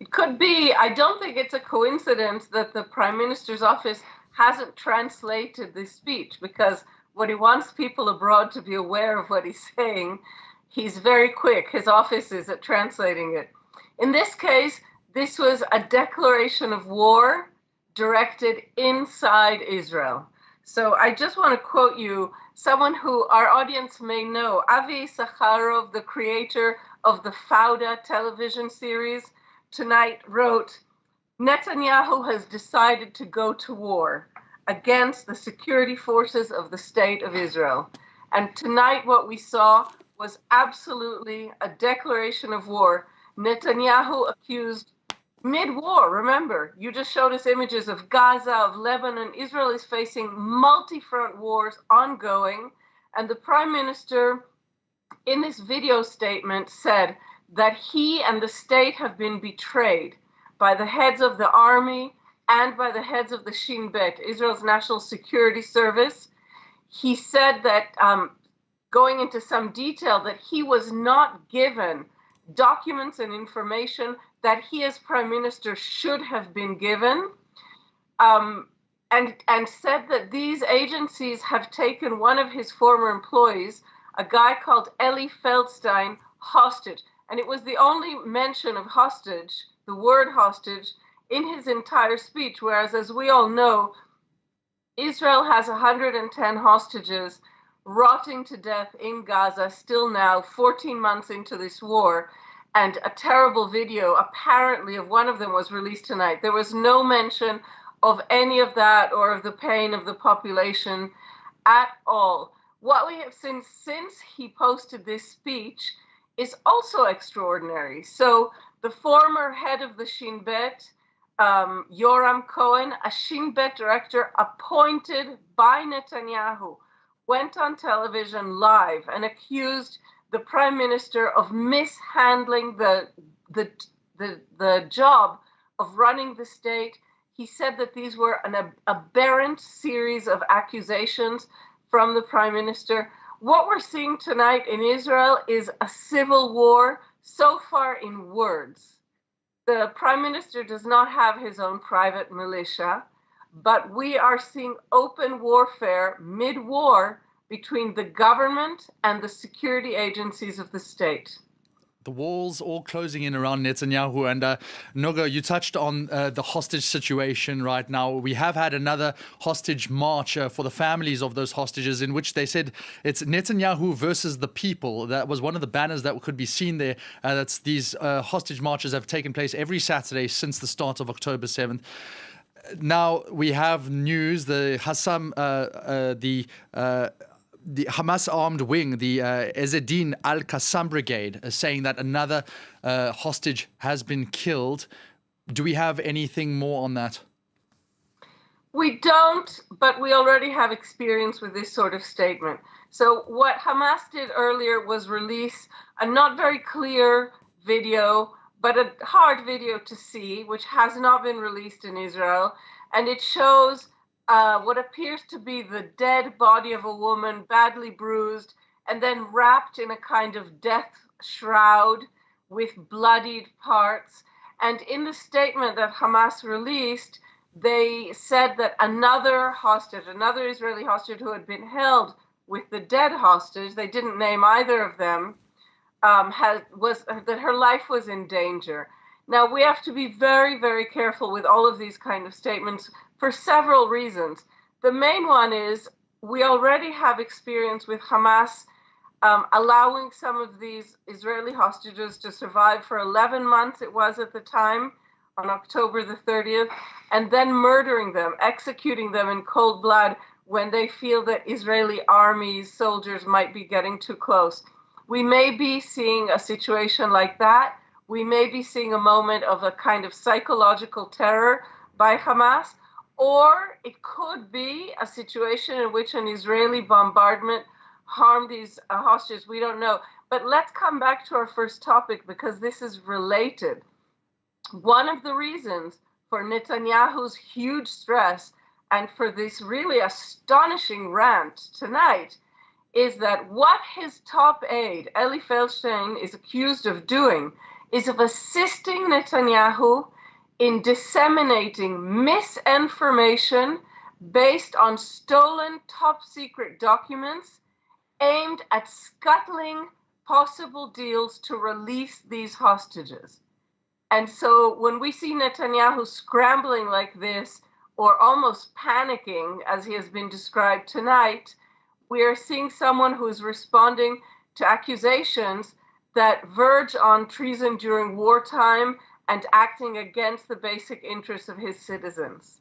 It could be. I don't think it's a coincidence that the Prime Minister's office hasn't translated this speech, because when he wants people abroad to be aware of what he's saying, he's very quick. His office is at translating it. In this case, this was a declaration of war directed inside Israel. So I just want to quote you someone who our audience may know, Avi Sakharov, the creator of the Fauda television series, tonight wrote, Netanyahu has decided to go to war against the security forces of the state of Israel. And tonight what we saw was absolutely a declaration of war. Netanyahu accused mid-war, remember, you just showed us images of Gaza, of Lebanon. Israel is facing multi-front wars ongoing. And the Prime Minister, in this video statement, said that he and the state have been betrayed by the heads of the army and by the heads of the Shin, Israel's National Security Service. He said that, going into some detail, that he was not given documents and information that he as Prime Minister should have been given, and said that these agencies have taken one of his former employees, a guy called Eli Feldstein, hostage. And it was the only mention of hostage, the word hostage, in his entire speech, whereas, as we all know, Israel has 110 hostages rotting to death in Gaza still now, 14 months into this war. And a terrible video, apparently, of one of them was released tonight. There was no mention of any of that or of the pain of the population at all. What we have seen since he posted this speech is also extraordinary. So the former head of the Shin Bet, Yoram Cohen, a Shin Bet director appointed by Netanyahu, went on television live and accused the Prime Minister of mishandling the job of running the state. He said that these were an aberrant series of accusations from the Prime Minister. What we're seeing tonight in Israel is a civil war, so far in words. The Prime Minister does not have his own private militia, but we are seeing open warfare mid-war between the government and the security agencies of the state. The walls all closing in around Netanyahu. And Noga, you touched on the hostage situation right now. We have had another hostage march for the families of those hostages, in which they said it's Netanyahu versus the people. That was one of the banners that could be seen there. That's these hostage marches have taken place every Saturday since the start of October 7th. Now we have news, the Hamas armed wing, the Ezzedin al-Qassam brigade, saying that another hostage has been killed. Do we have anything more on that? We don't, but we already have experience with this sort of statement. So what Hamas did earlier was release a not very clear video, but a hard video to see, which has not been released in Israel. And it shows what appears to be the dead body of a woman, badly bruised, and then wrapped in a kind of death shroud with bloodied parts. And in the statement that Hamas released, they said that another hostage, another Israeli hostage who had been held with the dead hostage, they didn't name either of them, that her life was in danger. Now, we have to be very, very careful with all of these kind of statements for several reasons. The main one is we already have experience with Hamas allowing some of these Israeli hostages to survive for 11 months, it was at the time, on October the 30th, and then murdering them, executing them in cold blood when they feel that Israeli armies, soldiers might be getting too close. We may be seeing a situation like that. We may be seeing a moment of a kind of psychological terror by Hamas, or it could be a situation in which an Israeli bombardment harmed these hostages. We don't know. But let's come back to our first topic, because this is related. One of the reasons for Netanyahu's huge stress and for this really astonishing rant tonight is that what his top aide, Eli Feldstein, is accused of doing is of assisting Netanyahu in disseminating misinformation based on stolen top-secret documents aimed at scuttling possible deals to release these hostages. And so when we see Netanyahu scrambling like this, or almost panicking, as he has been described tonight, we are seeing someone who is responding to accusations that verge on treason during wartime and acting against the basic interests of his citizens.